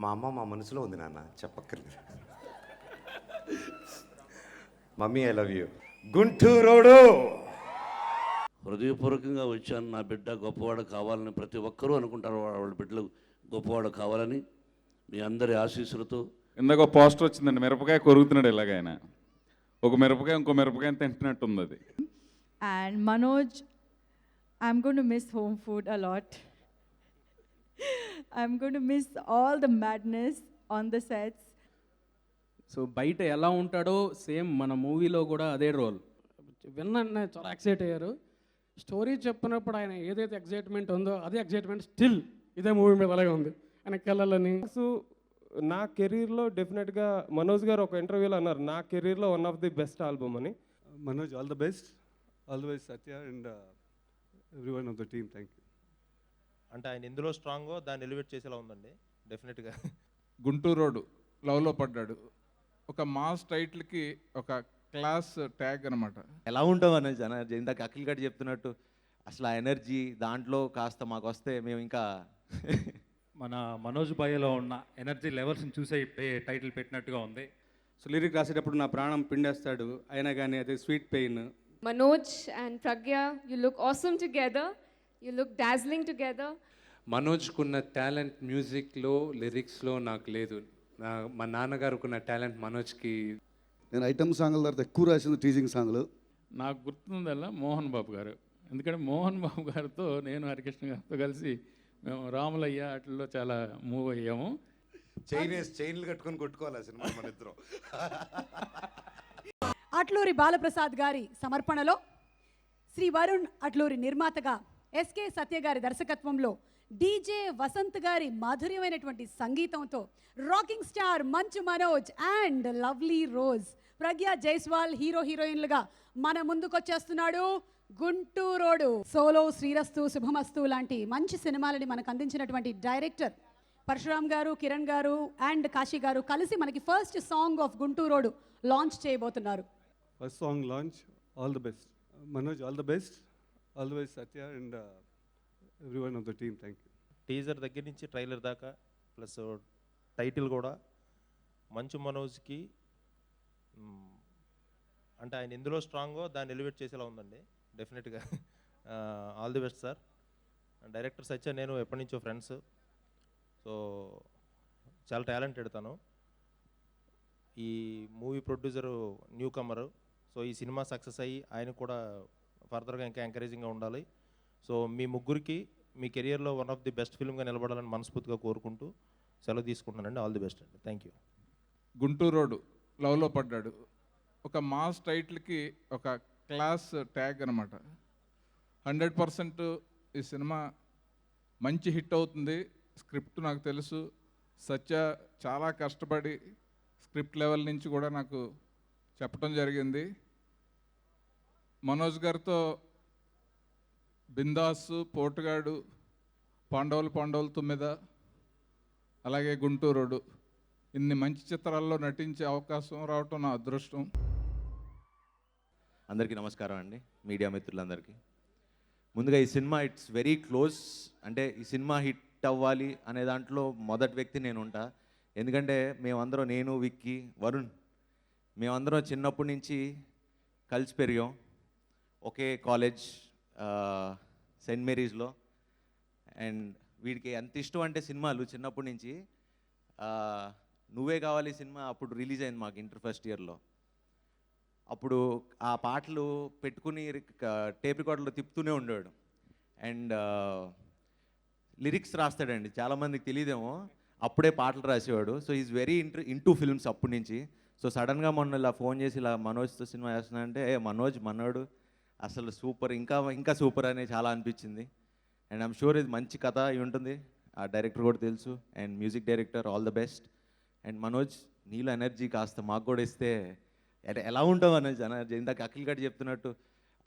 మా అమ్మ మా మనసులో ఉంది నాన్న, చెప్పక్కర్లేదు. Mummy I love you. Gunturodu. హృదయపూర్వకంగా వచ్చాను. నా బిడ్డ గొప్పవాడు కావాలని ప్రతి ఒక్కరూ అనుకుంటారు, వాళ్ళ బిడ్డలు గొప్పవాడు కావాలని. మీ అందరి ఆశీస్సులతో. ఇందాక పోస్టర్ వచ్చిందండి, మిరపకాయ కొరుకుతున్నాడు ఇలాగైనా, ఒక మిరపకాయ ఇంకో మిరపకాయ తింటున్నట్టుంది అది. And Manoj, I'm going to miss home food a lot. I'm going to miss all the madness on the sets. So బయట ఎలా ఉంటాడో సేమ్ మన మూవీలో కూడా అదే రోల్. విన్నా చాలా ఎక్సైట్ అయ్యారు. స్టోరీ చెప్పినప్పుడు ఆయన ఏదైతే ఎక్సైట్మెంట్ ఉందో అదే ఎక్సైట్మెంట్ స్టిల్ ఇదే మూవీ మీద అలాగే ఉంది. ఆయనకి వెళ్ళాలని. సో నా కెరీర్లో డెఫినెట్గా మనోజ్ గారు ఒక ఇంటర్వ్యూలో అన్నారు, నా కెరీర్లో one of the best album అని. Manoj, all the best. All the best, Satya, and everyone of the team. Thank you. అంటే ఆయన ఎందులో స్ట్రాంగో దాన్ని ఎలివేట్ చేసేలా ఉందండి డెఫినెట్గా. గుంటూరోడు లవ్లో పడ్డాడు, ఒక మాస్ టైటిల్కి ఒక క్లాస్ ట్యాగ్ అనమాట. ఎలా ఉంటావు అనేది ఇందాక అఖిల్ గడ్ చెప్తున్నట్టు, అసలు ఆ ఎనర్జీ దాంట్లో కాస్త మాకు వస్తే మేము ఇంకా మన మనోజ్ బాయ్లో ఉన్న ఎనర్జీ లెవెల్స్ని చూసే టైటిల్ పెట్టినట్టుగా ఉంది. సో లిరిక్ రాసేటప్పుడు నా ప్రాణం పిండేస్తాడు అయినా కానీ అది sweet pain. Manoj and Pragya, you look awesome together. You look dazzling together. మనోజ్కున్న టాలెంట్ మ్యూజిక్లో లిరిక్స్లో నాకు లేదు. మా నాన్నగారుకున్న టాలెంట్ మనోజ్కి. నేను ఐటమ్ సాంగ్ల తర్వాత ఎక్కువ రాసింది టీజింగ్ సాంగ్లు. నాకు గుర్తుందల్లా మోహన్ బాబు గారు, ఎందుకంటే మోహన్ బాబు గారితో నేను హరికృష్ణ గారితో కలిసి మేము రాములయ్య వాటిల్లో చాలా మూవ్ అయ్యాము. చైన్లు కట్టుకొని కొట్టుకోవాలి ఆ సినిమా మన ఇద్దరం. అట్లూరి బాలప్రసాద్ గారి సమర్పణలో శ్రీ వరుణ్ అట్లూరి నిర్మాతగా ఎస్కే సత్య గారి దర్శకత్వంలో డీజే వసంత్ గారి మాధుర్యమైనటువంటి సంగీతంతో rocking star Manchu Manoj and lovely rose Pragya Jaiswal hero హీరోయిన్లుగా మన ముందుకొచ్చేస్తున్నాడు గుంటూరోడు. సోలో, శ్రీరస్తు, శుభమస్తు లాంటి మంచి సినిమాలని మనకు అందించినటువంటి డైరెక్టర్ పరశురామ్ గారు, కిరణ్ గారు అండ్ కాశీ గారు కలిసి మనకి ఫస్ట్ సాంగ్ ఆఫ్ గుంటూరోడు లాంచ్ చేయబోతున్నారు. First song launch. All the best Manoj, all the best. All the best Satya and everyone of the team. Thank you. Teaser దగ్గర నుంచి ట్రైలర్ దాకా ప్లస్ టైటిల్ కూడా మంచు మనోజ్కి అంటే ఆయన ఎందులో స్ట్రాంగో దాన్ని ఎలివేట్ చేసేలా ఉందండి డెఫినెట్గా. All the best sir. Director Satya నేను ఎప్పటి నుంచో ఫ్రెండ్స్. సో చాలా టాలెంటెడ్ తను. ఈ movie producer newcomer. So ఈ సినిమా సక్సెస్ అయ్యి ఆయన కూడా ఫర్దర్గా ఇంకా ఎంకరేజింగ్గా ఉండాలి. సో మీ ముగ్గురికి మీ కెరియర్లో వన్ ఆఫ్ ది బెస్ట్ ఫిల్మ్గా నిలబడాలని మనస్ఫూర్తిగా కోరుకుంటూ సెలవు తీసుకుంటున్నానండి. ఆల్ ది బెస్ట్ అండి. Thank you. గుంటూరోడు లవ్లో పడ్డాడు, ఒక మాస్ టైటిల్కి ఒక క్లాస్ ట్యాగ్ అనమాట. 100% ఈ సినిమా మంచి హిట్ అవుతుంది. స్క్రిప్ట్ నాకు తెలుసు, సత్య చాలా కష్టపడి స్క్రిప్ట్ లెవెల్ నుంచి కూడా నాకు చెప్పడం జరిగింది. మనోజ్ గారితో బిందాసు, పోటుగాడు, పాండవులు 9, అలాగే గుంటూరోడు, ఇన్ని మంచి చిత్రాల్లో నటించే అవకాశం రావటం నా అదృష్టం. అందరికీ నమస్కారం అండి, మీడియా మిత్రులందరికీ. ముందుగా ఈ సినిమా ఇట్స్ వెరీ క్లోజ్. అంటే ఈ సినిమా హిట్ అవ్వాలి అనే దాంట్లో మొదటి వ్యక్తి నేను ఉంటా. ఎందుకంటే మేమందరం, నేను, విక్కీ, వరుణ్, మేమందరం చిన్నప్పటి నుంచి కలిసి పెరిగాం. ఒకే కాలేజ్ సెయింట్ మేరీస్లో. అండ్ వీడికి ఎంత ఇష్టం అంటే సినిమాలు చిన్నప్పటి నుంచి. నువ్వే కావాలి సినిమా అప్పుడు రిలీజ్ అయింది మాకు ఇంటర్ ఫస్ట్ ఇయర్లో. అప్పుడు ఆ పాటలు పెట్టుకుని టేప్ రికార్డులో తిప్పుతూనే ఉండేవాడు. అండ్ లిరిక్స్ రాస్తాడండి, చాలామందికి తెలియదేమో, అప్పుడే పాటలు రాసేవాడు. So is very into films అప్పటి నుంచి. సో సడన్గా మొన్న ఇలా ఫోన్ చేసి ఇలా మనోజ్తో సినిమా చేస్తున్నా అంటే, మనోజ్ మనోడు అసలు సూపర్, ఇంకా ఇంకా సూపర్ అని చాలా అనిపించింది. అండ్ ఐమ్ షూర్ ఇది మంచి కథ అయి ఉంటుంది. ఆ డైరెక్టర్ కూడా తెలుసు, and music director, all the best. And Manoj, నీలో ఎనర్జీ కాస్త మాకు కూడా ఇస్తే ఎలా ఉంటావు అనోజ్. ఇందాక అఖిల్ గడ్ చెప్తున్నట్టు,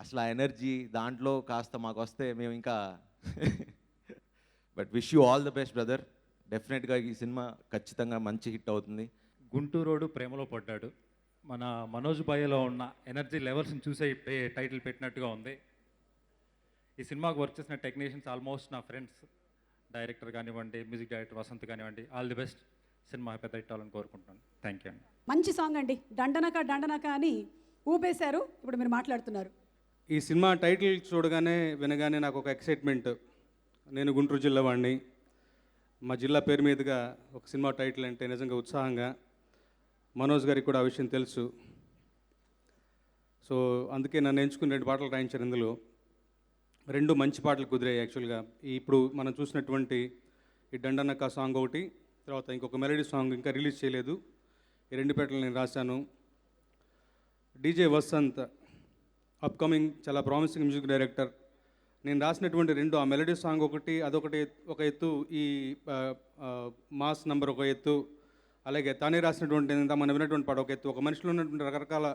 అసలు ఆ ఎనర్జీ దాంట్లో కాస్త మాకు వస్తే మేము ఇంకా but wish you all the best brother. డెఫినెట్గా ఈ సినిమా ఖచ్చితంగా మంచి హిట్ అవుతుంది. గుంటూరోడు ప్రేమలో పడ్డాడు. మన మనోజ్ బాయ్లో ఉన్న ఎనర్జీ లెవెల్స్ని చూసే టైటిల్ పెట్టినట్టుగా ఉంది. ఈ సినిమాకు వర్క్ చేసిన టెక్నీషియన్స్ ఆల్మోస్ట్ నా ఫ్రెండ్స్. డైరెక్టర్ కానివ్వండి, మ్యూజిక్ డైరెక్టర్ వసంత్ కానివ్వండి, ఆల్ ది బెస్ట్. సినిమా పెద్ద హిట్ అవ్వాలని కోరుకుంటున్నాను. థ్యాంక్ యూ అండి. మంచి సాంగ్ అండి, దండనక దండనక అని ఊపేశారు. ఇప్పుడు మీరు మాట్లాడుతున్నారు. ఈ సినిమా టైటిల్ చూడగానే వినగానే నాకు ఒక ఎక్సైట్మెంట్. నేను గుంటూరు జిల్లా వాడిని. మా జిల్లా పేరు మీదుగా ఒక సినిమా టైటిల్ అంటే నిజంగా ఉత్సాహంగా. మనోజ్ గారికి కూడా ఆ విషయం తెలుసు. సో అందుకే నన్ను ఎంచుకుని 2 పాటలు రాయించారు. ఇందులో 2 మంచి పాటలు కుదిరాయి యాక్చువల్గా. ఇప్పుడు మనం చూసినటువంటి ఈ దండనక సాంగ్ ఒకటి, తర్వాత ఇంకొక మెలడీ సాంగ్ ఇంకా రిలీజ్ చేయలేదు. ఈ 2 పాటలు నేను రాశాను. డీజే వసంత్ అప్కమింగ్ చాలా ప్రామిసింగ్ మ్యూజిక్ డైరెక్టర్. నేను రాసినటువంటి 2, ఆ మెలడీ సాంగ్ ఒకటి, అదొకటి ఒక ఎత్తు, ఈ మాస్ నంబర్ ఒక ఎత్తు, అలాగే తానే రాసినటువంటి మనం విన్నటువంటి పాట ఒక ఎత్తు. ఒక మనిషిలో ఉన్నటువంటి రకరకాల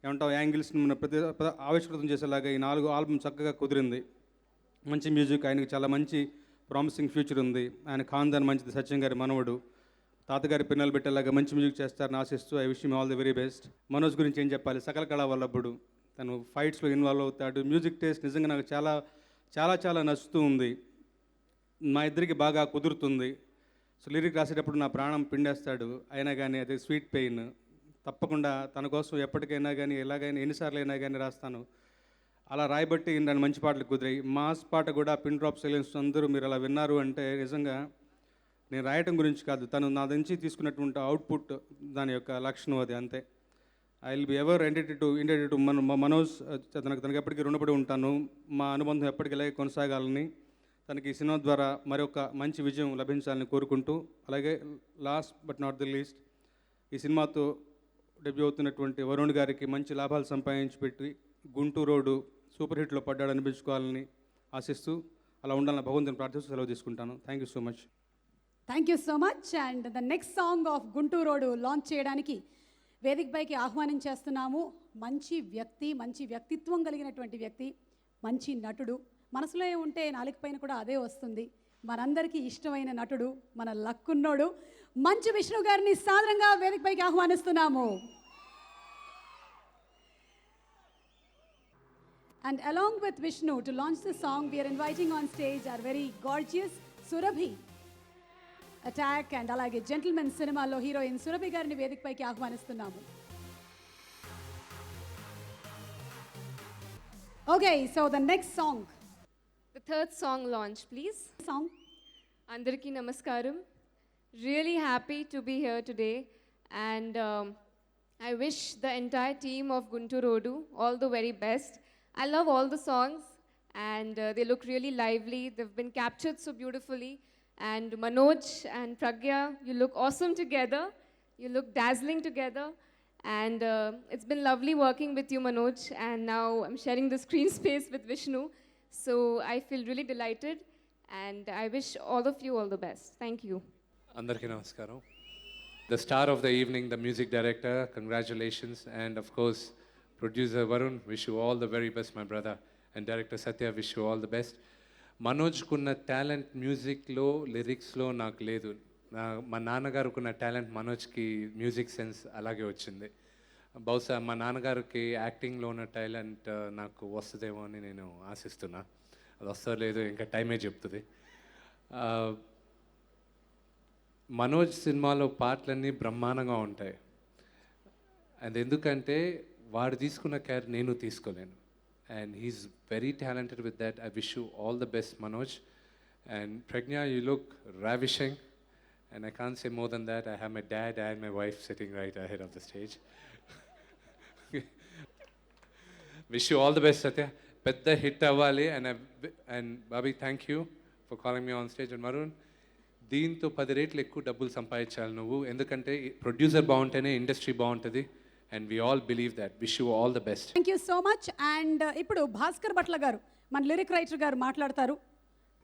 ఏమంటాం యాంగిల్స్ని మన ఆవిష్కృతం చేసేలాగా ఈ 4 ఆల్బమ్ చక్కగా కుదిరింది. మంచి మ్యూజిక్, ఆయనకి చాలా మంచి ప్రామిసింగ్ ఫ్యూచర్ ఉంది. ఆయన ఖాందాన్ మంచిది, సత్యం గారి మనవడు, తాతగారి పిన్నలు పెట్టేలాగా మంచి మ్యూజిక్ చేస్తారని ఆశిస్తూ I wish him all the very best. Manoj గురించి ఏం చెప్పాలి, సకల కళా వల్లభుడు. తను ఫైట్స్లో ఇన్వాల్వ్ అవుతాడు. మ్యూజిక్ టేస్ట్ నిజంగా నాకు చాలా చాలా చాలా నచ్చుతూ ఉంది. మా ఇద్దరికి బాగా కుదురుతుంది. సో లిరిక్ రాసేటప్పుడు నా ప్రాణం పిండేస్తాడు. అయినా కానీ అది స్వీట్ పెయిన్. తప్పకుండా తన కోసం ఎప్పటికైనా కానీ ఎలాగైనా ఎన్నిసార్లు అయినా కానీ రాస్తాను. అలా రాయబట్టి నన్ను మంచి పాటలు కుదిరాయి. మాస్ పాట కూడా పిన్ డ్రాప్ సైలెన్స్ అందరూ మీరు అలా విన్నారు అంటే నిజంగా నేను రాయటం గురించి కాదు, తను నా నుంచి తీసుకున్నటువంటి అవుట్పుట్ దాని యొక్క లక్షణం అది, అంతే. I will be ever indebted to Manoj. తనకు ఎప్పటికీ రుణపడి ఉంటాను. మా అనుబంధం ఎప్పటికీ ఇలాగే కొనసాగాలని, తనకి ఈ సినిమా ద్వారా మరొక మంచి విజయం లభించాలని కోరుకుంటూ, అలాగే last but not the least ఈ సినిమాతో డెబ్యూ అవుతున్నటువంటి వరుణ్ గారికి మంచి లాభాలు సంపాదించి పెట్టి గుంటూరు రోడ్డు సూపర్ హిట్లో పడ్డాడు అనిపించుకోవాలని ఆశిస్తూ, అలా ఉండాలని భగవంతుని ప్రార్థిస్తూ సెలవు తీసుకుంటాను. Thank you so much. Thank you so much. And the next song of Guntur road launch చేయడానికి వేదికపైకి ఆహ్వానించేస్తున్నాము. మంచి వ్యక్తి, మంచి వ్యక్తిత్వం కలిగినటువంటి వ్యక్తి, మంచి నటుడు. మనసులో ఉంటే నాలుగు పైన కూడా అదే వస్తుంది. మనందరికీ ఇష్టమైన నటుడు, మన లక్కున్నోడు మంచు విష్ణు గారిని సాదరంగా వేదికపైకి ఆహ్వానిస్తున్నాము. And along with Vishnu to launch the song, we are inviting on stage our very gorgeous Surabhi. Attack and alage Gentleman సినిమాలో హీరోయిన్ సురభి గారిని వేదికపైకి ఆహ్వానిస్తున్నాము. Okay, so the next song. The third song launch, please. Song. Andariki Namaskaram. Really happy to be here today, and I wish the entire team of Guntur Rodu all the very best. I love all the songs, and they look really lively. They've been captured so beautifully. And Manoj and Pragya, you look awesome together. You look dazzling together. And it's been lovely working with you, Manoj. And now I'm sharing the screen space with Vishnu. So I feel really delighted. And I wish all of you all the best. Thank you. Andarki namaskaram. The star of the evening, the music director, congratulations. And of course, producer Varun, wish you all the very best, my brother. And director Satya, wish you all the best. Manoj కున్న talent మ్యూజిక్లో లిరిక్స్లో నాకు లేదు. మా నాన్నగారుకున్న talent మనోజ్కి music sense అలాగే వచ్చింది. బహుశా మా నాన్నగారికి యాక్టింగ్లో ఉన్న టాలెంట్ నాకు వస్తుందేమో అని నేను ఆశిస్తున్నా. అది వస్తో లేదో ఇంకా టైమే చెప్తుంది. మనోజ్ సినిమాలో పాటలన్నీ బ్రహ్మాండంగా ఉంటాయి. అది ఎందుకంటే వాడు తీసుకున్న కేర్ నేను తీసుకోలేను. And he's very talented with that. I wish you all the best, Manoj. And Pragya, you look ravishing. And I can't say more than that. I have my dad and my wife sitting right ahead of the stage. Wish you all the best, Satya. Pedda hit avali. And Bobby, thank you for calling me on stage. And Varun, దీంతో 10 రేట్లు ఎక్కువ డబ్బులు సంపాదించాలి నువ్వు. ఎందుకంటే producer బాగుంటేనే industry బాగుంటుంది. And we all believe that. Wish you all the best. Thank you so much. And ఇప్పుడు భాస్కర్ భట్ల గారు, మన లిరిక్ రైటర్ గారు మాట్లాడతారు.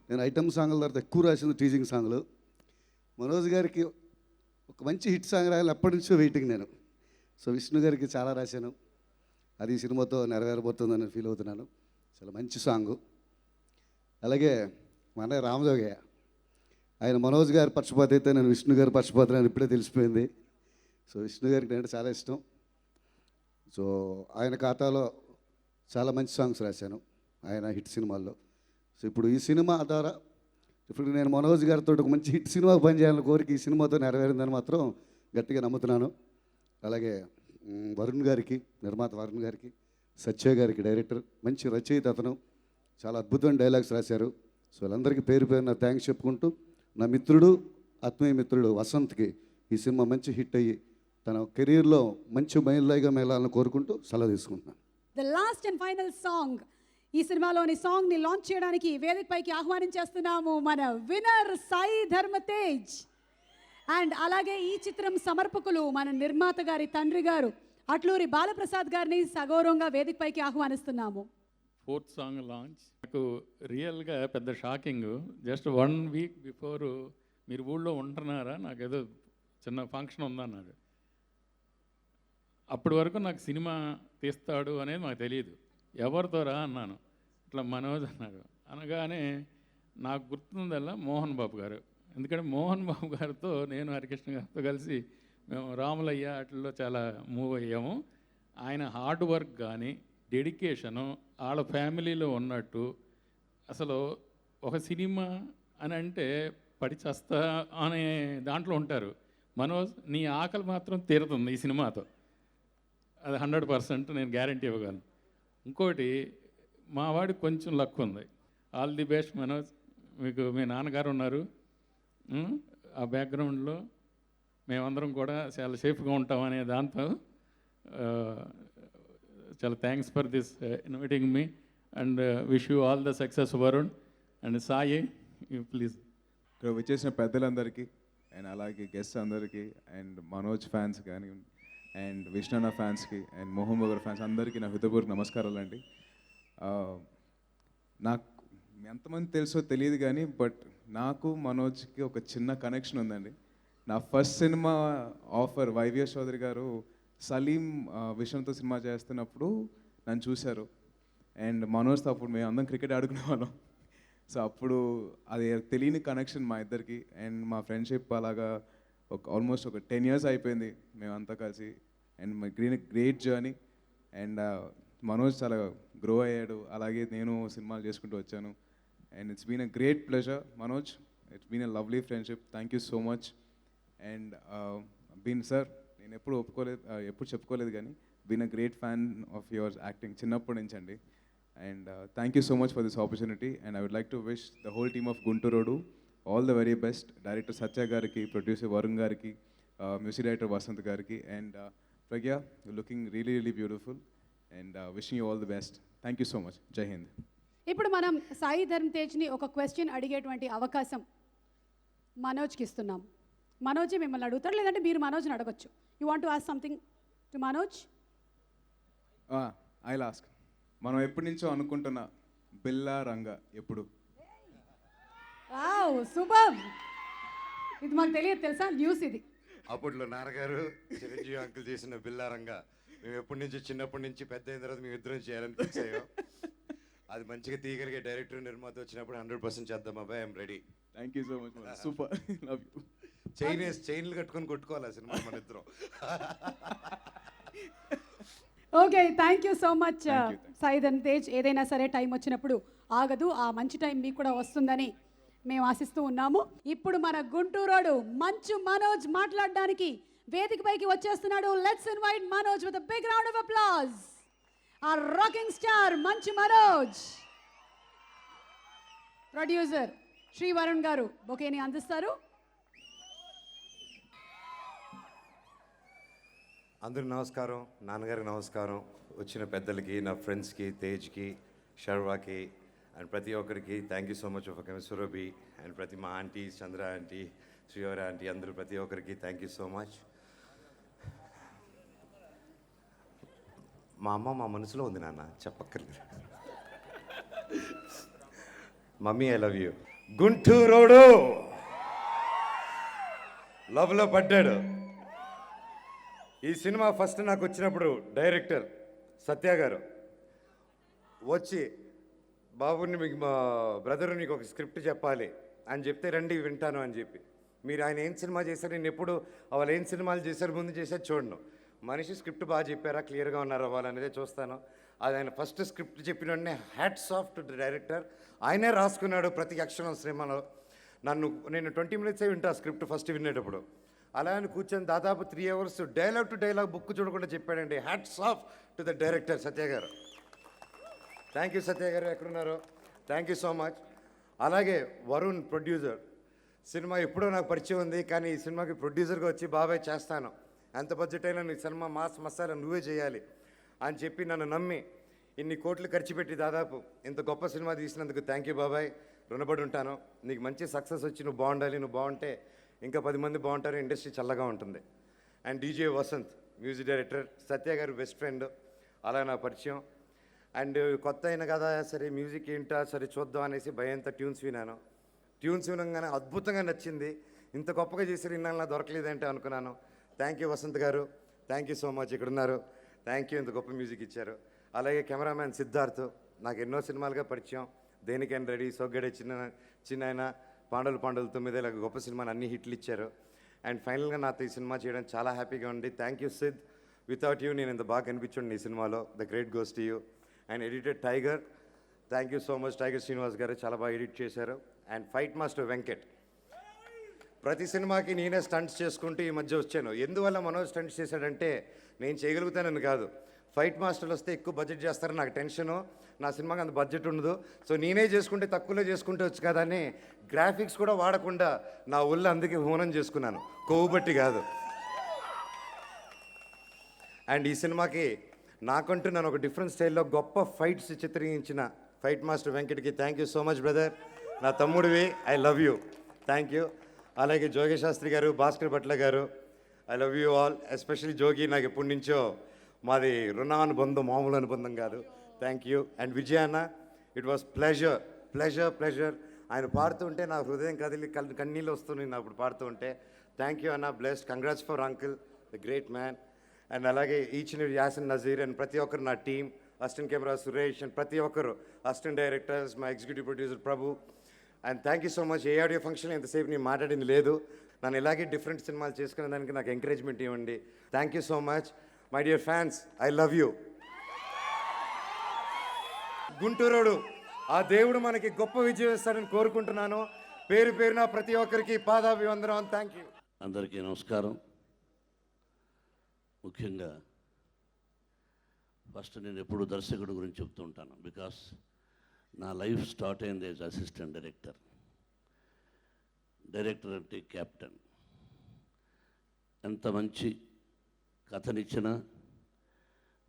నేను ఐటమ్ సాంగ్ల తర్వాత ఎక్కువ రాసింది టీజింగ్ సాంగ్లు. మనోజ్ గారికి ఒక మంచి హిట్ సాంగ్ రాయాలి ఎప్పటి నుంచో వెయిటింగ్ నేను. సో విష్ణు గారికి చాలా రాశాను. అది ఈ సినిమాతో నెరవేరబోతుందని ఫీల్ అవుతున్నాను. చాలా మంచి సాంగు. అలాగే మన రామజోగయ్య, ఆయన మనోజ్ గారి పక్షపాత అయితే నేను విష్ణు గారి పక్షపాత ఇప్పుడే తెలిసిపోయింది. సో విష్ణు గారికి నేను చాలా ఇష్టం. సో ఆయన ఖాతాలో చాలా మంచి సాంగ్స్ రాశాను ఆయన హిట్ సినిమాల్లో. సో ఇప్పుడు ఈ సినిమా ద్వారా ఇప్పుడు నేను మనోజ్ గారితో ఒక మంచి హిట్ సినిమాకు పనిచేయాలని కోరిక ఈ సినిమాతో నెరవేరిందని మాత్రం గట్టిగా నమ్ముతున్నాను. అలాగే వరుణ్ గారికి, నిర్మాత వరుణ్ గారికి, సత్య గారికి డైరెక్టర్, మంచి రచయిత అతను, చాలా అద్భుతమైన డైలాగ్స్ రాశారు. సో వాళ్ళందరికీ పేరు పేరున థ్యాంక్స్ చెప్పుకుంటూ, నా మిత్రుడు, ఆత్మీయ మిత్రుడు వసంత్కి ఈ సినిమా మంచి హిట్ అయ్యి తన కెరీర్లో మంచి మైలురాయిగా మేళాలని కోరుకుంటూ సెలవు తీసుకుంటున్నాను. The last and final song, ఈ సినిమాలోని సాంగ్ని లాంచ్ చేయడానికి వేదికపైకి ఆహ్వానించేస్తున్నాము మన విన్నర్ సాయి ధర్మ తేజ్. అండ్ అలాగే ఈ చిత్రం సమర్పకులు మన నిర్మాత గారి తండ్రి గారు అట్లూరి బాలప్రసాద్ గారిని సగౌరవంగా వేదికపైకి ఆహ్వానిస్తున్నాము. 4th సాంగ్ లాంచ్ నాకు రియల్గా పెద్ద షాకింగ్. జస్ట్ 1 వీక్ బిఫోర్ మీరు ఊళ్ళో ఉంటున్నారా, నాకు ఏదో చిన్న ఫంక్షన్ ఉందన్నాడు. అప్పటి వరకు నాకు సినిమా తీస్తాడు అనేది మాకు తెలియదు. ఎవరితో రా అన్నాను. ఇట్లా మనోజ్ అన్నాడు. అనగానే నాకు గుర్తుందల్లా మోహన్ బాబు గారు. ఎందుకంటే మోహన్ బాబు గారితో నేను హరికృష్ణ గారితో కలిసి మేము రాములయ్య వాటిల్లో చాలా మూవ్ అయ్యాము. ఆయన హార్డ్ వర్క్ కానీ డెడికేషను వాళ్ళ ఫ్యామిలీలో ఉన్నట్టు, అసలు ఒక సినిమా అని అంటే పడి చస్తా అనే దాంట్లో ఉంటారు. మనోజ్ నీ ఆకలి మాత్రం తీరుతుంది ఈ సినిమాతో, అది 100% నేను గ్యారంటీ ఇవ్వగలను. ఇంకోటి మా వాడికి కొంచెం లక్ ఉంది. All the best Manoj. మీకు మీ నాన్నగారు ఉన్నారు, ఆ బ్యాక్గ్రౌండ్లో మేమందరం కూడా చాలా సేఫ్గా ఉంటామనే దాంతో చాలా thanks for this inviting me and wish you all the success Varun and Sai. Please. ఇక్కడ వచ్చేసిన పెద్దలందరికీ అండ్ అలాగే గెస్ట్ అందరికీ అండ్ మనోజ్ ఫ్యాన్స్ కానీ అండ్ విష్ణన్న ఫ్యాన్స్కి అండ్ మోహన్ బాబు ఫ్యాన్స్ అందరికీ నా హృదయపూర్వక నమస్కారాలు అండి. నాకు ఎంతమంది తెలుసో తెలియదు కానీ బట్ నాకు మనోజ్కి ఒక చిన్న కనెక్షన్ ఉందండి. నా first cinema offer YVS Chowdary గారు సలీం విషయంతో సినిమా చేస్తున్నప్పుడు నన్ను చూశారు. అండ్ మనోజ్తో అప్పుడు మేము అందరం క్రికెట్ ఆడుకునే వాళ్ళం. సో అప్పుడు అది తెలియని కనెక్షన్ మా ఇద్దరికి. అండ్ మా ఫ్రెండ్షిప్ అలాగా ఆల్మోస్ట్ ఒక 10 years అయిపోయింది మేమంతా కలిసి. And my great journey. And Manoj చాలా గ్రో అయ్యాడు, అలాగే నేను సినిమాలు చేసుకుంటూ వచ్చాను. And it's been a great pleasure Manoj. It's been a lovely friendship. Thank you so much. And been sir, నేను ఎప్పుడు చెప్పుకోలేదు కానీ been a great fan of yours acting చిన్నప్పటి నుంచి అండి. And thank you so much for this opportunity. And I would like to wish the whole team of గుంటూరోడు all the very best. Director Satya గారికి, producer Varun గారికి, music director Vasanth గారికి and Pragya, you looking really really beautiful and wishing you all the best. Thank you so much. Jai Hind. ఇప్పుడు మనం సాయి ధర్మ్ తేజ్ని ఒక question అడిగేటువంటి అవకాశం మనోజ్కి ఇస్తున్నాం. మనోజే మిమ్మల్ని అడుగుతాడు, లేదంటే మీరు మనోజ్ని అడగచ్చు. You want to ask something to Manoj? I లాస్క్. మనం ఎప్పటి నుంచో అనుకుంటున్న బిల్లా రంగ ఎప్పుడు? Wow, super. ఇది మాకు తెలియదు, తెలుసా? న్యూస్ ఇది. అప్పట్లో నాన్నగారు చిరంజీవి అంకుల్ చేసిన బిల్లారంగా మేము ఎప్పటి నుంచి చిన్నప్పటి నుంచి పెద్ద అయిన తర్వాత మేము ఇద్దరం చేయాలని ఫిక్స్ అయ్యాం. అది మంచిగా తీయగలిగే డైరెక్టర్ నిర్మాత వచ్చినప్పుడు 100% చేద్దాం అబ్బాయి. I'm ready. Thank you so much. Super. Love you. చైన్లు కట్టుకొని కొట్టుకోవాలి సినిమా మన ఇద్దరం. Okay, thank you so much Sai Dharma Tej. ఏదైనా సరే టైం వచ్చినప్పుడు ఆగదు, ఆ మంచి టైం మీకు కూడా వస్తుందని మేము ఆశిస్తూ ఉన్నాము. ఇప్పుడు మన గుంటూరోడు మంచు మనోజ్ మాట్లాడడానికి వేదిక పైకి వచ్చేస్తున్నాడు. Let's invite Manoj with a big round of applause. ఆ rocking star Manchu Manoj. Producer Shri Varun గారు బొకేని అందిస్తారు. అందరికి నమస్కారం, నాన్నగారికి నమస్కారం, వచ్చిన పెద్దలకి, నా ఫ్రెండ్స్కి, తేజ్కి, షర్వాకి అండ్ ప్రతి ఒక్కరికి thank you so much for coming. Surabhi and ప్రతి మా ఆంటీ, చంద్ర ఆంటీ, శ్రీవర ఆంటీ, అందరూ ప్రతి ఒక్కరికి థ్యాంక్ యూ సో మచ్. మా అమ్మ మా మనసులో ఉంది నాన్న, చెప్పక్కర్లేదు. Mummy I love you. Gunturodu లవ్లో పడ్డాడు. ఈ సినిమా ఫస్ట్ నాకు వచ్చినప్పుడు డైరెక్టర్ సత్య గారు వచ్చి, బాబుని మీకు మా బ్రదర్ నీకు ఒక స్క్రిప్ట్ చెప్పాలి అని చెప్తే రండి వింటాను అని చెప్పి. మీరు ఆయన ఏం సినిమా చేశారు, నేను ఎప్పుడు వాళ్ళు ఏం సినిమాలు చేశారు ముందు చేశారు చూడను. మనిషి స్క్రిప్ట్ బాగా చెప్పారా, క్లియర్గా ఉన్నారా వాళ్ళనేదే చూస్తాను. అది ఆయన ఫస్ట్ స్క్రిప్ట్ చెప్పిన వెంటనే హ్యాట్స్ ఆఫ్ టు డైరెక్టర్. ఆయనే రాసుకున్నాడు ప్రతి అక్షరం సినిమాలో. నేను 20 మినిట్సే వింటా స్క్రిప్ట్ ఫస్ట్ వినేటప్పుడు. అలా అని కూర్చొని దాదాపు 3 hours dialogue to dialogue book చూడకుండా చెప్పాడండి. Hats off to the director Satya garu. Thank you Satya garu, ఎక్కడున్నారు? Thank you so much. అలాగే వరుణ్ ప్రొడ్యూసర్, సినిమా ఎప్పుడో నాకు పరిచయం ఉంది, కానీ ఈ సినిమాకి ప్రొడ్యూసర్గా వచ్చి బాబాయ్ చేస్తాను, ఎంత బడ్జెట్ అయినా నీ సినిమా మాస్ మసాలా నువ్వే చేయాలి అని చెప్పి నన్ను నమ్మి ఇన్ని కోట్లు ఖర్చు పెట్టి దాదాపు ఇంత గొప్ప సినిమా తీసినందుకు థ్యాంక్ యూ బాబాయ్, రుణపడి ఉంటాను. నీకు మంచి సక్సెస్ వచ్చి నువ్వు బాగుండాలి, నువ్వు బాగుంటే ఇంకా 10 మంది బాగుంటారు, ఇండస్ట్రీ చల్లగా ఉంటుంది. And DJ Vasanth music director, Satya garu best friend, అలా నా పరిచయం. అండ్ కొత్త అయిన కదా సరే మ్యూజిక్ ఏంటా సరే చూద్దాం అనేసి భయంతో ట్యూన్స్ వినాను. ట్యూన్స్ వినగానే అద్భుతంగా నచ్చింది. ఇంత గొప్పగా చేసి ఇన్నాళ్ళు నాకు దొరకలేదంటే అనుకున్నాను. థ్యాంక్ యూ వసంత్ గారు, థ్యాంక్ యూ సో మచ్, ఇక్కడ ఉన్నారు. థ్యాంక్ యూ, ఇంత గొప్ప మ్యూజిక్ ఇచ్చారు. అలాగే కెమెరామ్యాన్ సిద్ధార్థ్, నాకు ఎన్నో సినిమాలుగా పరిచయం. దేనికైనా రెడీ, సొగ్గడే, చిన్న పాండవులు 9 ఇలా గొప్ప సినిమాని అన్ని హిట్లు ఇచ్చారు. అండ్ ఫైనల్గా నాతో ఈ సినిమా చేయడం చాలా హ్యాపీగా ఉంది. Thank you Sid, without you నేను ఇంత బాగా కనిపించండి ఈ సినిమాలో. The great goes to you. And editor tiger, thank you so much. Tiger Srinivas గారు చాలా బాగా ఎడిట్ చేశారు. అండ్ ఫైట్ మాస్టర్ వెంకట్, ప్రతి సినిమాకి నేనే స్టంట్స్ చేసుకుంటూ ఈ మధ్య వచ్చాను. ఎందువల్ల మనోజ్ స్టంట్స్ చేశాడంటే నేను చేయగలుగుతానని కాదు, ఫైట్ మాస్టర్లు వస్తే ఎక్కువ బడ్జెట్ చేస్తారని నాకు టెన్షను. నా సినిమాకి అంత బడ్జెట్ ఉండదు, సో నేనే చేసుకుంటే తక్కువలో చేసుకుంటే వచ్చు కదా అని గ్రాఫిక్స్ కూడా వాడకుండా నా ఒళ్ళు అందుకే హోనం చేసుకున్నాను, కొవ్వు బట్టి కాదు. అండ్ ఈ సినిమాకి నాకంటూ నేను ఒక డిఫరెంట్ స్టైల్లో గొప్ప ఫైట్స్ చిత్రించిన ఫైట్ మాస్టర్ వెంకట్కి thank you so much brother, నా తమ్ముడివి, I love you, thank you. అలాగే Jogi Shastri garu, Bhaskar Bhatla garu, I love you all. Especially Jogi నాకు ఎప్పటి నుంచో మాది రుణానుబంధం, మామూలు అనుబంధం కాదు. Thank you. అండ్ విజయ్ అన్న, it was pleasure pleasure pleasure. ఆయన పాడుతుంటే నా హృదయం కదిలి కన్నీళ్ళు వస్తున్నాయి అప్పుడు పాడుతూ ఉంటే. థ్యాంక్ యూ అన్న, blessed, congrats for uncle, the great man. And అలాగే each and Yasin Nazir and ప్రతి ఒక్కరు నా team, assistant camera Suresh and ప్రతి ఒక్కరు, అసిస్టెంట్ డైరెక్టర్స్, మా executive producer Prabhu. And thank you so much. ఏ ఆడియో ఫంక్షన్ ఎంతసేపు నేను మాట్లాడింది లేదు, నన్ను ఇలాగే డిఫరెంట్ సినిమాలు చేసుకునే దానికి నాకు ఎంకరేజ్మెంట్ ఇవ్వండి. Thank you so much my dear fans, I love you. Gunturodu, ఆ దేవుడు మనకి గొప్ప విజయం ఇస్తాడని కోరుకుంటున్నాను. పేరు పేరున ప్రతి ఒక్కరికి పాదాభివందనం. Thank you. అందరికీ నమస్కారం. ముఖ్యంగా ఫస్ట్ నేను ఎప్పుడు దర్శకుడి గురించి చెప్తూ ఉంటాను, బికాస్ నా లైఫ్ స్టార్ట్ అయింది యాజ్ అసిస్టెంట్ డైరెక్టర్. డైరెక్టర్ అంటే కెప్టెన్. ఎంత మంచి కథనిచ్చినా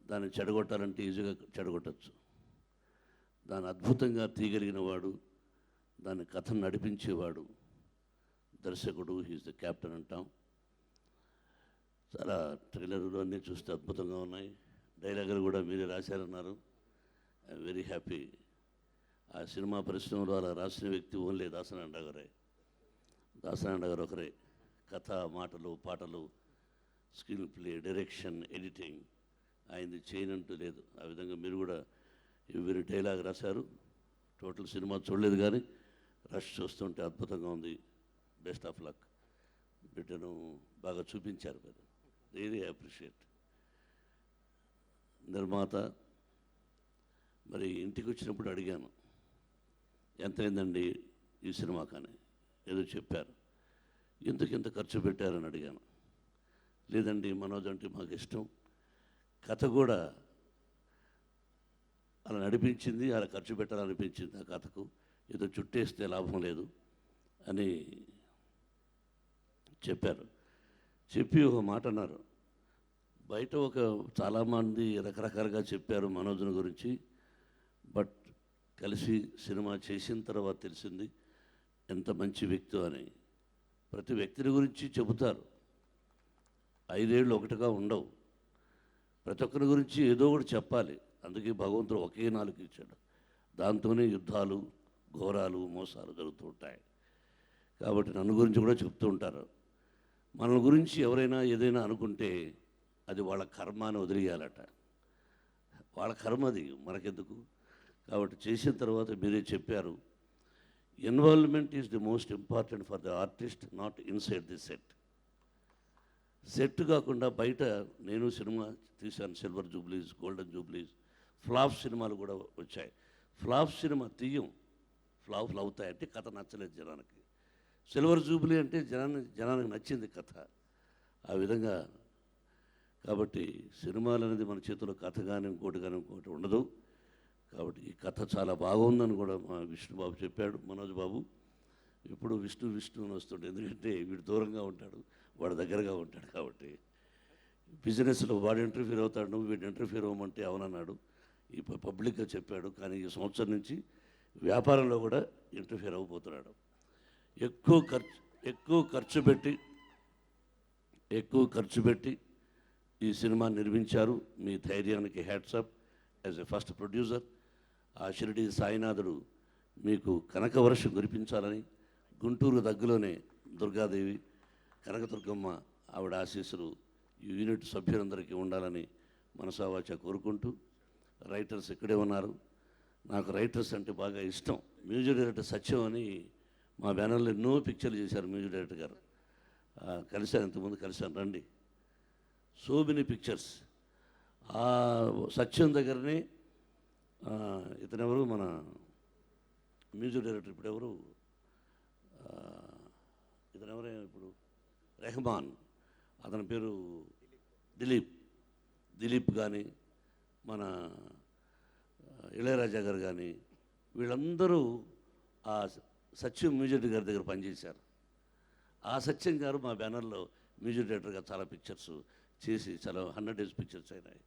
దాన్ని చెడగొట్టాలంటే ఈజీగా చెడగొట్టచ్చు. దాన్ని అద్భుతంగా తీయగలిగిన వాడు, దాని కథను నడిపించేవాడు దర్శకుడు, హీస్ ద కెప్టెన్ అంటాం. చాలా ట్రైలర్లు అన్నీ చూస్తే అద్భుతంగా ఉన్నాయి. డైలాగులు కూడా మీరే రాశారన్నారు. I'm very happy. ఆ సినిమా పరిశ్రమలో అలా రాసిన వ్యక్తి ఓన్లీ దాసనారాయణ గారే. దాసనారాయణ గారు ఒకరే. కథ, మాటలు, పాటలు, స్క్రీన్ ప్లే, డైరెక్షన్, ఎడిటింగ్ ఆయనది చేయనంటూ లేదు. ఆ విధంగా మీరు కూడా ఎవరి డైలాగ్ రాశారు. టోటల్ సినిమా చూడలేదు కానీ రష్ చూస్తుంటే అద్భుతంగా ఉంది. Best of luck. బిడ్డను బాగా చూపించారు మీరు, రియలీ అప్రిషియేట్. నిర్మాత, మరి ఇంటికి వచ్చినప్పుడు అడిగాను ఎంత అయిందండి ఈ సినిమా, కానీ ఏదో చెప్పారు. ఎందుకు ఇంత ఖర్చు పెట్టారని అడిగాను. లేదండి మనోజ్ అంటే మాకు ఇష్టం, కథ కూడా అలా నడిపించింది, అలా ఖర్చు పెట్టాలనిపించింది. ఆ కథకు ఏదో చుట్టేస్తే లాభం లేదు అని చెప్పారు. చెప్పి ఒక మాట అన్నారు. బయట చాలామంది రకరకాలుగా చెప్పారు మనోజ్ని గురించి, బట్ కలిసి సినిమా చేసిన తర్వాత తెలిసింది ఎంత మంచి వ్యక్తి అని. ప్రతి వ్యక్తిని గురించి చెబుతారు, 5 ఏళ్ళు ఒకటిగా ఉండవు. ప్రతి ఒక్కరి గురించి ఏదో ఒకటి చెప్పాలి. అందుకే భగవంతుడు ఒకే 4 ఇచ్చాడు. దాంతోనే యుద్ధాలు, ఘోరాలు, మోసాలు జరుగుతూ ఉంటాయి. కాబట్టి నన్ను గురించి కూడా చెప్తూ ఉంటారు. మన గురించి ఎవరైనా ఏదైనా అనుకుంటే అది వాళ్ళ కర్మ అని వదిలేయాలట. వాళ్ళ కర్మ అది, మనకెందుకు. కాబట్టి చేసిన తర్వాత మీరే చెప్పారు, involvement is the most important for the artist, not inside the set. Set కాకుండా బయట నేను సినిమా తీశాను, సిల్వర్ జూబ్లీస్, గోల్డెన్ జూబ్లీస్, ఫ్లాప్ సినిమాలు కూడా వచ్చాయి. ఫ్లాప్ సినిమా తీయం, ఫ్లాప్లు అవుతాయంటే కథ నచ్చలేదు జనానికి. సిల్వర్ జూబ్లీ అంటే జనానికి నచ్చింది కథ ఆ విధంగా. కాబట్టి సినిమాలు అనేది మన చేతిలో కథ కానీ ఇంకోటి ఉండదు. కాబట్టి ఈ కథ చాలా బాగుందని కూడా మా విష్ణుబాబు చెప్పాడు, మనోజ్ బాబు. ఇప్పుడు విష్ణు అని వస్తుండే, ఎందుకంటే వీడు దూరంగా ఉంటాడు, వాడు దగ్గరగా ఉంటాడు. కాబట్టి బిజినెస్లో వాడు ఇంటర్ఫీర్ అవుతాడు, నువ్వు వీడు ఇంటర్ఫీర్ అవ్వమంటే అవునన్నాడు. ఈ పబ్లిక్గా చెప్పాడు. కానీ ఈ సంవత్సరం నుంచి వ్యాపారంలో కూడా ఇంటర్ఫీర్ అవ్వబోతున్నాడు. ఎక్కువ ఖర్చు పెట్టి ఈ సినిమా నిర్మించారు. మీ ధైర్యానికి hats off. As a first producer ఆ షిరిడి సాయినాథుడు మీకు కనకవర్షం కురిపించాలని, గుంటూరు దగ్గరలోనే దుర్గాదేవి కనకదుర్గమ్మ ఆవిడ ఆశీస్సులు ఈ యూనిట్ సభ్యులందరికీ ఉండాలని మనసావాచ కోరుకుంటూ, రైటర్స్ ఇక్కడే ఉన్నారు. నాకు రైటర్స్ అంటే బాగా ఇష్టం. మ్యూజిక్ డైరెక్టర్ సత్యం అని మా బ్యానర్లో ఎన్నో పిక్చర్లు చేశారు మ్యూజిక్ డైరెక్టర్ గారు. కలిశాను, ఇంతకుముందు కలిశాను, రండి. So many pictures. ఆ సత్యం దగ్గరనే ఇతనెవరు, మన మ్యూజిక్ డైరెక్టర్ ఇప్పుడు ఎవరు, ఇతనెవరే ఇప్పుడు, రెహమాన్, అతని పేరు దిలీప్ కానీ, మన ఇళయరాజా గారు కానీ, వీళ్ళందరూ ఆ సత్యం మ్యూజిక్ గారి దగ్గర పనిచేశారు. ఆ సత్యం గారు మా బ్యానర్లో మ్యూజిక్ డైరెక్టర్గా చాలా పిక్చర్స్ చేసి చాలా 100 days పిక్చర్స్ అయినాయి.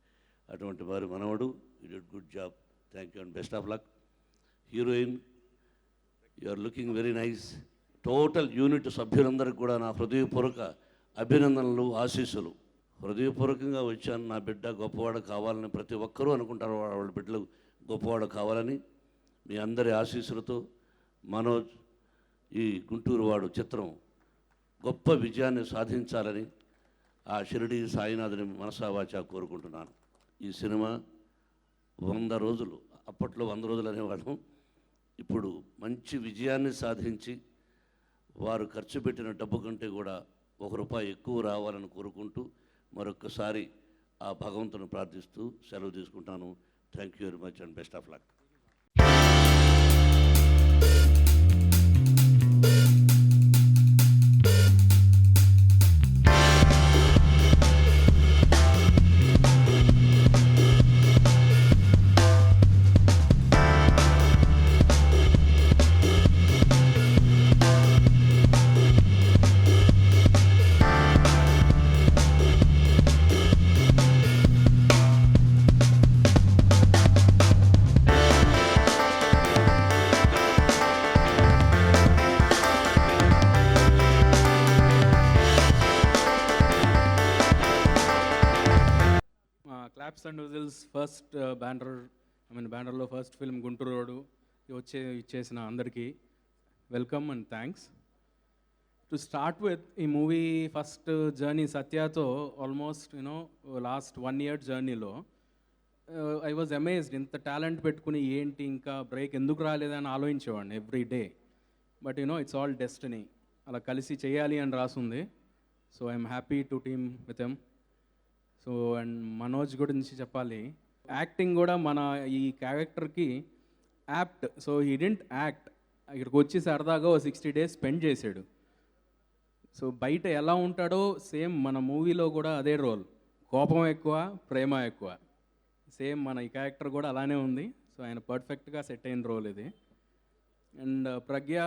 అటువంటి వారి మనవడు, you did good job, thank you and best of luck. Heroine, you are looking very nice. Total unit సభ్యులందరికీ కూడా నా హృదయపూర్వక అభినందనలు, ఆశీస్సులు. హృదయపూర్వకంగా వచ్చాను. నా బిడ్డ గొప్పవాడు కావాలని ప్రతి ఒక్కరూ అనుకుంటారు, వాళ్ళ బిడ్డలు గొప్పవాడు కావాలని. మీ అందరి ఆశీస్సులతో మనోజ్ ఈ గుంటూరు వాడు చిత్రం గొప్ప విజయాన్ని సాధించాలని ఆ షిరిడి సాయినాథుని మనసావాచ కోరుకుంటున్నాను. ఈ సినిమా 100 రోజులు, అప్పట్లో 100 రోజులు అనేవాళ్ళం, ఇప్పుడు మంచి విజయాన్ని సాధించి వారు ఖర్చు పెట్టిన డబ్బు కంటే కూడా ₹1 ఎక్కువ రావాలని కోరుకుంటూ మరొక్కసారి ఆ భగవంతుని ప్రార్థిస్తూ సెలవు తీసుకుంటాను. Thank you very much and best of luck. Claps and whistles first బ్యానర్లో ఫస్ట్ ఫిల్మ్ గుంటూరు రోడ్డు ఇచ్చేసిన అందరికీ welcome and thanks. To start with, ఈ movie first journey సత్యతో almost last 1 year జర్నీలో ఐ వాజ్ అమేజ్డ్. ఇంత టాలెంట్ పెట్టుకుని ఏంటి ఇంకా break ఎందుకు రాలేదని ఆలోచించేవాడిని every day. But it's all destiny, అలా కలిసి చేయాలి అని రాసుంది. So I'm happy to team with M. So and Manoj గురించి చెప్పాలి, యాక్టింగ్ కూడా మన ఈ క్యారెక్టర్కి apt. So he didn't act, ఇక్కడికి వచ్చి సరదాగా 60 days స్పెండ్ చేశాడు. సో బయట ఎలా ఉంటాడో సేమ్ మన మూవీలో కూడా అదే రోల్, కోపం ఎక్కువ, ప్రేమ ఎక్కువ. సేమ్ మన ఈ క్యారెక్టర్ కూడా అలానే ఉంది. సో ఆయన పర్ఫెక్ట్గా సెట్ అయిన రోల్ ఇది. అండ్ ప్రజ్ఞ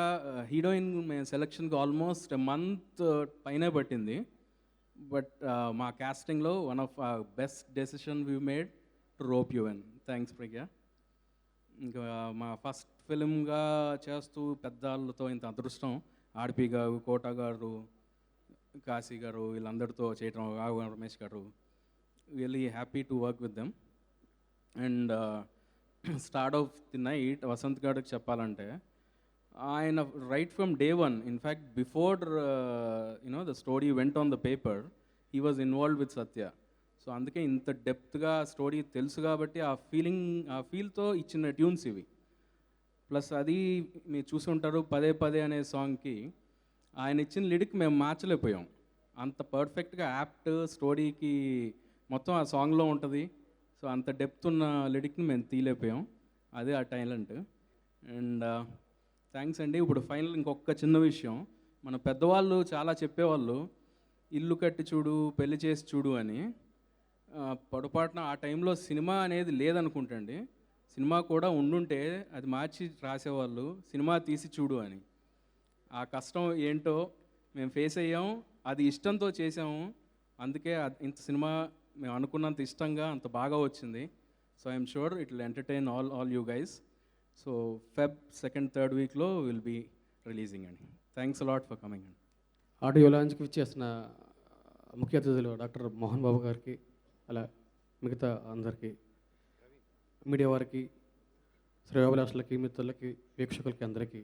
హీరోయిన్ సెలక్షన్కి ఆల్మోస్ట్ month పైనే పట్టింది. బట్ మా క్యాస్టింగ్లో one of best decision we made to rope you in. Thanks Pragya. ఇంకా మా ఫస్ట్ ఫిల్మ్గా చేస్తూ పెద్దవాళ్ళతో ఇంత అదృష్టం, ఆర్పి గారు, కోట గారు, కాశీ గారు, వీళ్ళందరితో చేయటం, రమేష్ గారు, really happy to work with them. And start of the night Vasanth గారికి చెప్పాలంటే, ఆయన right from day 1, in fact before the story went on the paper, he was involved with Satya. So అందుకే ఇంత డెప్త్గా స్టోరీ తెలుసు కాబట్టి ఆ ఫీల్తో ఇచ్చిన ట్యూన్స్ ఇవి. ప్లస్ అది మీరు చూసి ఉంటారు, పదే పదే అనే సాంగ్కి ఆయన ఇచ్చిన లిరిక్ మేము మార్చలేకపోయాం. అంత పర్ఫెక్ట్గా యాప్ట్ స్టోరీకి మొత్తం ఆ సాంగ్లో ఉంటుంది. సో అంత డెప్త్ ఉన్న లిరిక్ని మేము తీయలేకపోయాం, అదే ఆ టాలెంట్. అండ్ థ్యాంక్స్ అండి. ఇప్పుడు ఫైనల్ ఇంకొక చిన్న విషయం, మన పెద్దవాళ్ళు చాలా చెప్పేవాళ్ళు, ఇల్లు కట్టి చూడు, పెళ్లి చేసి చూడు అని. పొరపాటున ఆ టైంలో సినిమా అనేది లేదనుకుంటండి. సినిమా కూడా ఉండుంటే అది మార్చి రాసేవాళ్ళు, సినిమా తీసి చూడు అని. ఆ కష్టం ఏంటో మేము ఫేస్ అయ్యాం, అది ఇష్టంతో చేసాము. అందుకే ఇంత సినిమా మేము అనుకున్నంత ఇష్టంగా అంత బాగా వచ్చింది. So I'm sure it will entertain all you guys. So Feb 2nd, 3rd వీక్లో విల్ బీ రిలీజింగ్ అండి. థ్యాంక్స్ అలాట్ ఫర్ కమింగ్ అండి. ఆడియో లాంచ్కి ఇచ్చేసిన ముఖ్య అతిథులు డాక్టర్ మోహన్ బాబు గారికి, అలా మిగతా అందరికీ, మీడియా వారికి, శ్రేయోభిలాషులకి, మిత్రులకి, వీక్షకులకి అందరికీ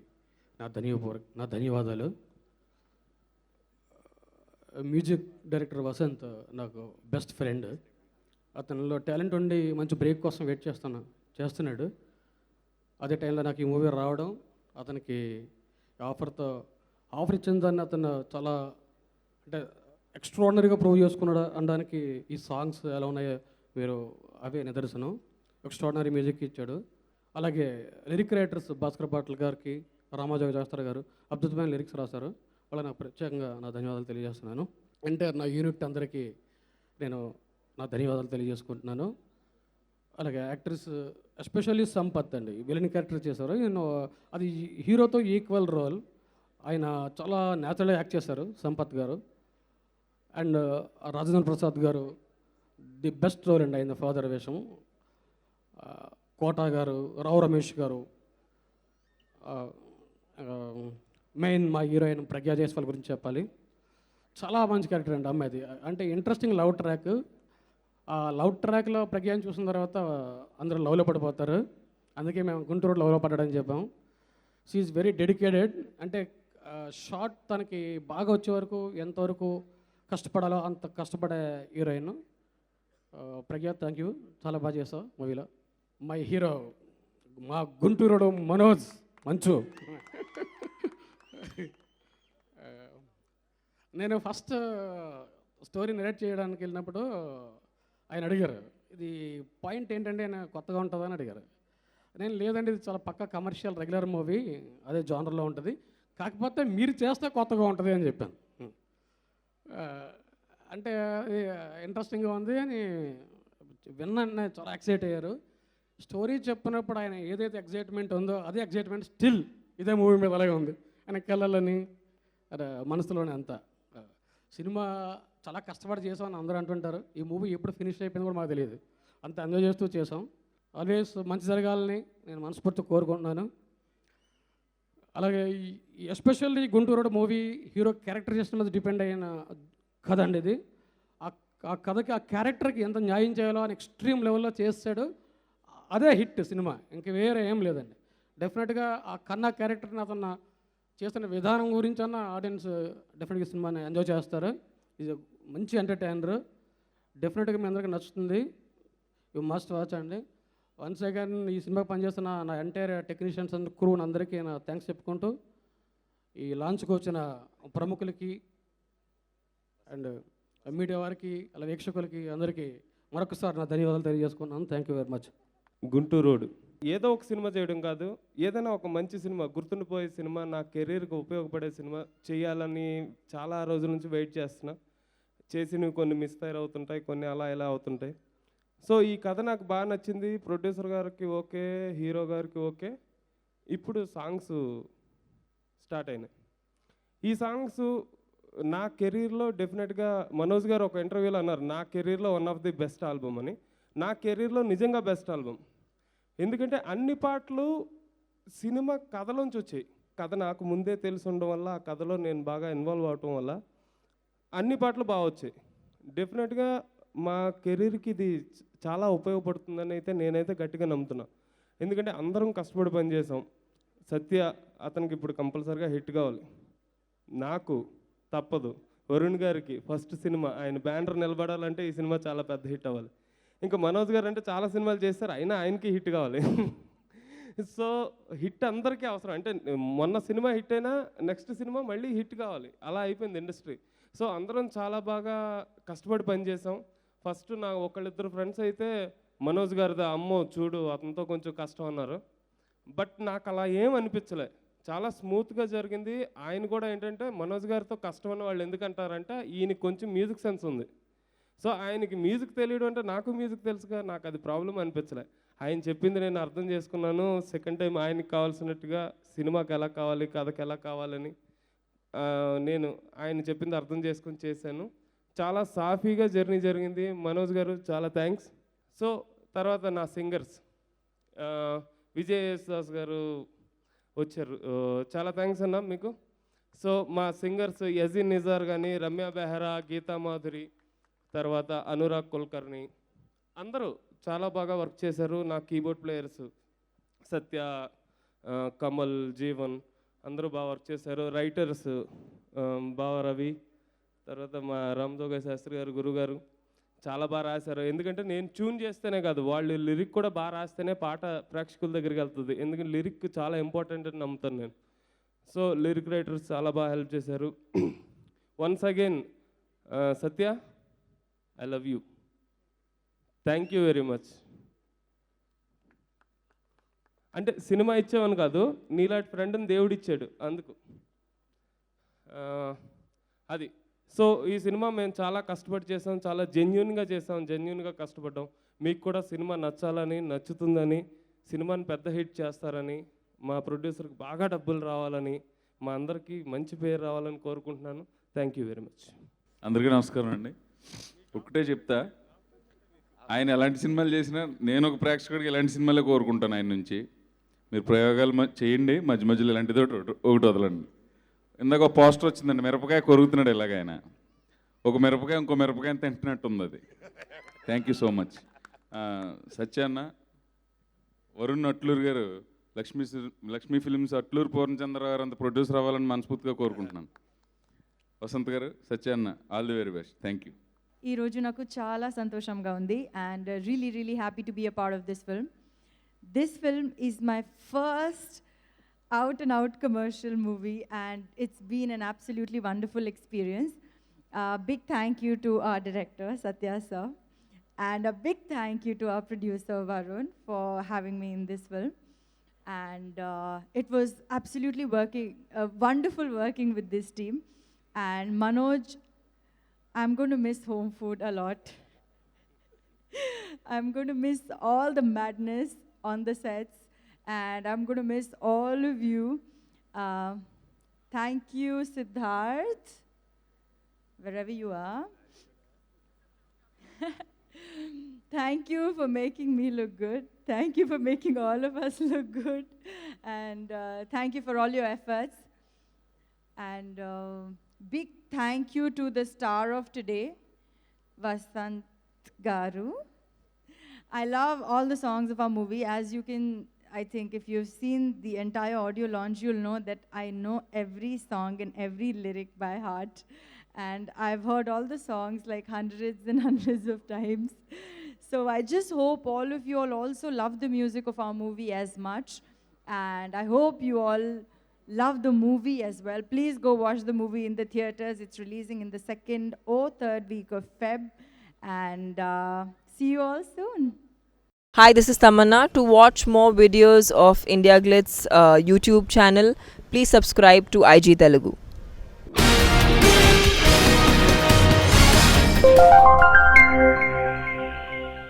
నా ధన్యవాదాలు. మ్యూజిక్ డైరెక్టర్ వసంత్ నాకు బెస్ట్ ఫ్రెండ్. అతనిలో టాలెంట్ ఉండి మంచి బ్రేక్ కోసం వెయిట్ చేస్తున్నాడు. అదే టైంలో నాకు ఈ మూవీ రావడం, అతనికి ఆఫర్ ఇచ్చిన దాన్ని అతను చాలా అంటే ఎక్స్ట్రాడినరీగా ప్రూవ్ చేసుకున్నాడు అనడానికి ఈ సాంగ్స్ ఎలా ఉన్నాయో మీరు అవే నిదర్శనం. ఎక్స్ట్రాడినరీ మ్యూజిక్ ఇచ్చాడు. అలాగే లిరిక్ రైటర్స్ భాస్కర్ పాటిల్ గారికి, రామాజోగ శాస్త్రి గారు అద్భుతమైన లిరిక్స్ రాశారు. వాళ్ళ నాకు ప్రత్యేకంగా నా ధన్యవాదాలు తెలియజేస్తున్నాను. ఎన్టీఆర్ నా యూనిట్ అందరికీ నేను నా ధన్యవాదాలు తెలియజేసుకుంటున్నాను. అలాగే యాక్టర్స్ ఎస్పెషల్లీ సంపత్ అండి, విలన్ క్యారెక్టర్ చేశారు. నేను అది హీరోతో ఈక్వల్ రోల్. ఆయన చాలా న్యాచురల్గా యాక్ట్ చేశారు సంపత్ గారు. అండ్ రాజేంద్ర ప్రసాద్ గారు ది బెస్ట్ రోల్ అండి ఆయన ఫాదర్ వేషం. కోటా గారు, రావు రమేష్ గారు, మెయిన్ మా హీరోయిన్ ప్రజ్ఞా జైస్వాల్ గురించి చెప్పాలి. చాలా మంచి క్యారెక్టర్ అండి అమ్మాయిది. అంటే ఇంట్రెస్టింగ్ లవ్ ట్రాక్. ఆ లవ్ ట్రాక్లో ప్రజ్ఞాని చూసిన తర్వాత అందరూ లవ్లో పడిపోతారు. అందుకే మేము గుంటూరు లవ్లో పడ్డాడని చెప్పాం. She's very dedicated. అంటే షార్ట్ తనకి బాగా వచ్చే వరకు ఎంతవరకు కష్టపడాలో అంత కష్టపడే హీరోయిన్ ప్రజ్ఞా. థ్యాంక్ యూ, చాలా బాగా చేసావు మూవీలో. మై హీరో మా గుంటూరుడు మనోజ్ మంచు. నేను ఫస్ట్ స్టోరీ నెరేట్ చేయడానికి వెళ్ళినప్పుడు ఆయన అడిగారు, ఇది పాయింట్ ఏంటంటే ఆయన కొత్తగా ఉంటుందా అని అడిగారు. నేను లేదండి, ఇది చాలా పక్కా కమర్షియల్ రెగ్యులర్ మూవీ, అదే జానర్లో ఉంటుంది, కాకపోతే మీరు చేస్తే కొత్తగా ఉంటుంది అని చెప్పాను. అంటే ఇంట్రెస్టింగ్గా ఉంది అని విన్నాను, చాలా ఎక్సైట్ అయ్యారు. స్టోరీ చెప్పినప్పుడు ఆయన ఏదైతే ఎగ్జైట్మెంట్ ఉందో అదే ఎగ్జైట్మెంట్ స్టిల్ ఇదే మూవీ మీద అలాగే ఉంది. ఆయన కళ్ళని మనసులోనే అంతా. సినిమా చాలా కష్టపడి చేసామని అందరూ అంటుంటారు. ఈ మూవీ ఎప్పుడు ఫినిష్ అయిపోయింది కూడా మాకు తెలియదు, అంత ఎంజాయ్ చేస్తూ చేసాం. ఆల్వేస్ మంచి జరగాలని నేను మనస్ఫూర్తి కోరుకుంటున్నాను. అలాగే especially Guntur movie hero characterization మీద డిపెండ్ అయిన కథ అండి ఇది. ఆ కథకి, ఆ క్యారెక్టర్కి ఎంత న్యాయం చేయాలో అని ఎక్స్ట్రీమ్ లెవెల్లో చేస్తాడు. అదే హిట్ సినిమా, ఇంక వేరే ఏం లేదండి. డెఫినెట్గా ఆ కన్నా క్యారెక్టర్ని అతను చేస్తున్న విధానం గురించి అన్న ఆడియన్స్ డెఫినెట్గా సినిమాని ఎంజాయ్ చేస్తారు. ఇది మంచి ఎంటర్టైనర్, డెఫినెట్గా మీ అందరికీ నచ్చుతుంది. యూ మస్ట్ వాచ్ అండి. వన్స్ అగైన్ ఈ సినిమా పనిచేస్తున్న నా ఎంటైర్ టెక్నీషియన్స్ అండ్ క్రూ అందరికీ నా థ్యాంక్స్ చెప్పుకుంటూ, ఈ లాంచ్కి వచ్చిన ప్రముఖులకి అండ్ మీడియా వారికి, అలా వీక్షకులకి అందరికీ మరొకసారి నా ధన్యవాదాలు తెలియజేసుకున్నాను. Thank you very much. Guntur road ఏదో ఒక సినిమా చేయడం కాదు, ఏదైనా ఒక మంచి సినిమా, గుర్తుండిపోయే సినిమా, నా కెరీర్కి ఉపయోగపడే సినిమా చేయాలని చాలా రోజుల నుంచి వెయిట్ చేస్తున్నా. చేసినవి కొన్ని మిస్ఫైర్ అవుతుంటాయి, కొన్ని అలా ఇలా అవుతుంటాయి. సో ఈ కథ నాకు బాగా నచ్చింది. ప్రొడ్యూసర్ గారికి ఓకే, హీరో గారికి ఓకే. ఇప్పుడు సాంగ్స్ స్టార్ట్ అయినాయి. ఈ సాంగ్స్ నా కెరీర్లో డెఫినెట్గా మనోజ్ గారు ఒక ఇంటర్వ్యూలో అన్నారు, నా కెరీర్లో one of the best album అని. నా కెరీర్లో నిజంగా బెస్ట్ ఆల్బమ్. ఎందుకంటే అన్ని పాటలు సినిమా కథలోంచి వచ్చాయి. కథ నాకు ముందే తెలిసి ఉండడం వల్ల, ఆ కథలో నేను బాగా ఇన్వాల్వ్ అవటం వల్ల అన్ని పాటలు బాగా వచ్చాయి. డెఫినెట్గా మా కెరీర్కి ఇది చాలా ఉపయోగపడుతుందని అయితే నేనైతే గట్టిగా నమ్ముతున్నా. ఎందుకంటే అందరం కష్టపడి పనిచేసాం. సత్య అతనికి ఇప్పుడు కంపల్సరీగా హిట్ కావాలి, నాకు తప్పదు. వరుణ్ గారికి ఫస్ట్ సినిమా, ఆయన బ్యానర్ నిలబడాలంటే ఈ సినిమా చాలా పెద్ద హిట్ అవ్వాలి. ఇంకా మనోజ్ గారు అంటే చాలా సినిమాలు చేస్తారు, అయినా ఆయనకి హిట్ కావాలి. సో హిట్ అందరికీ అవసరం. అంటే మొన్న సినిమా హిట్ అయినా నెక్స్ట్ సినిమా మళ్ళీ హిట్ కావాలి, అలా అయిపోయింది ఇండస్ట్రీ. సో అందరం చాలా బాగా కష్టపడి పనిచేసాం. ఫస్ట్ నా ఒకళ్ళిద్దరు ఫ్రెండ్స్ అయితే మనోజ్ గారిదా అమ్మో చూడు అతనితో కొంచెం కష్టం అన్నారు. బట్ నాకు అలా ఏం అనిపించలే. చాలా స్మూత్గా జరిగింది. ఆయన కూడా ఏంటంటే మనోజ్ గారితో కష్టం అని వాళ్ళు ఎందుకంటారంటే ఈయనకి కొంచెం మ్యూజిక్ సెన్స్ ఉంది. సో ఆయనకి మ్యూజిక్ తెలియడం అంటే నాకు మ్యూజిక్ తెలుసుగా, నాకు అది ప్రాబ్లం అనిపించలే. ఆయన చెప్పింది నేను అర్థం చేసుకున్నాను. సెకండ్ టైం ఆయనకి కావాల్సినట్టుగా సినిమాకి ఎలా కావాలి, కథకి ఎలా కావాలని నేను ఆయన చెప్పింది అర్థం చేసుకొని చేశాను. చాలా సాఫీగా జర్నీ జరిగింది. మనోజ్ గారు చాలా థ్యాంక్స్. సో తర్వాత నా సింగర్స్ విజయ్ దాస్ గారు వచ్చారు, చాలా థ్యాంక్స్ అన్న మీకు. సో మా సింగర్స్ యజీన్ నిజార్ కానీ, రమ్య బెహరా, గీతా మాధురి, తర్వాత అనురాగ్ కుల్కర్ని, అందరూ చాలా బాగా వర్క్ చేశారు. నా కీబోర్డ్ ప్లేయర్స్ సత్య, కమల్, జీవన్ అందరూ బాగా వర్క్ చేశారు. రైటర్స్ బావ రవి, తర్వాత మా రామజోగ శాస్త్రి గారు, గురుగారు చాలా బాగా రాశారు. ఎందుకంటే నేను ట్యూన్ చేస్తేనే కాదు, వాళ్ళు లిరిక్ కూడా బాగా రాస్తేనే పాట ప్రేక్షకుల దగ్గరికి వెళ్తుంది. ఎందుకంటే లిరిక్ చాలా ఇంపార్టెంట్ అని నమ్ముతాను నేను. సో లిరిక్ రైటర్స్ చాలా బాగా హెల్ప్ చేశారు. Once again Satya, I love you. Thank you very much. అంటే సినిమా ఇచ్చామని కాదు, నీలాంటి ఫ్రెండ్ని దేవుడు ఇచ్చాడు అందుకు అది. సో ఈ సినిమా మేము చాలా కష్టపడి చేసాం, చాలా జెన్యున్గా చేసాం, జెన్యున్గా కష్టపడ్డాం. మీకు కూడా సినిమా నచ్చాలని, నచ్చుతుందని, సినిమాని పెద్ద హిట్ చేస్తారని, మా ప్రొడ్యూసర్కి బాగా డబ్బులు రావాలని, మా అందరికీ మంచి పేరు రావాలని కోరుకుంటున్నాను. Thank you very much. అందరికీ నమస్కారం అండి. ఒకటే చెప్తా, ఆయన ఎలాంటి సినిమాలు చేసినా నేను ఒక ప్రేక్షకుడికి ఎలాంటి సినిమాలే కోరుకుంటాను ఆయన నుంచి. మీరు ప్రయోగాలు చేయండి, మధ్య మధ్యలో ఇలాంటిది ఒకటి వదలండి. ఇందాక ఒక పోస్టర్ వచ్చిందండి, మిరపకాయ కొరుగుతున్నాడు ఇలాగ ఆయన. ఒక మిరపకాయ ఇంకో మిరపకాయ తింటున్నట్టు ఉంది అది. Thank you so much. సత్యాన్న, వరుణ్ అట్లూరు గారు, లక్ష్మీ ఫిలిమ్స్ అట్లూరు పూర్ణచంద్ర గారు అంత ప్రొడ్యూసర్ అవ్వాలని మనస్ఫూర్తిగా కోరుకుంటున్నాను. వసంత్ గారు, సత్యాన్న, all the very best. Thank you. ఈ రోజు నాకు చాలా సంతోషంగా ఉంది and really happy to be a part of this film. This film is my first out and out commercial movie and it's been an absolutely wonderful experience. Big thank you to our director Satya sir and a big thank you to our producer Varun for having me in this film. And it was absolutely wonderful working with this team. And Manoj, I'm going to miss home food a lot. I'm going to miss all the madness on the sets. And I'm going to miss all of you. Thank you, Siddharth, wherever you are. Thank you for making me look good. Thank you for making all of us look good. And thank you for all your efforts. And big thank you to the star of today, Vasant Garu. I love all the songs of our movie. As you can, I think if you've seen the entire audio launch, you'll know that I know every song and every lyric by heart. And I've heard all the songs like hundreds and hundreds of times. So I just hope all of you all also love the music of our movie as much. And I hope you all love the movie as well. Please go watch the movie in the theaters. It's releasing in the 2nd or 3rd week of Feb. And see you all soon. Hi, this is Tamanna. To watch more videos of India Glitz YouTube channel, please subscribe to IG Telugu.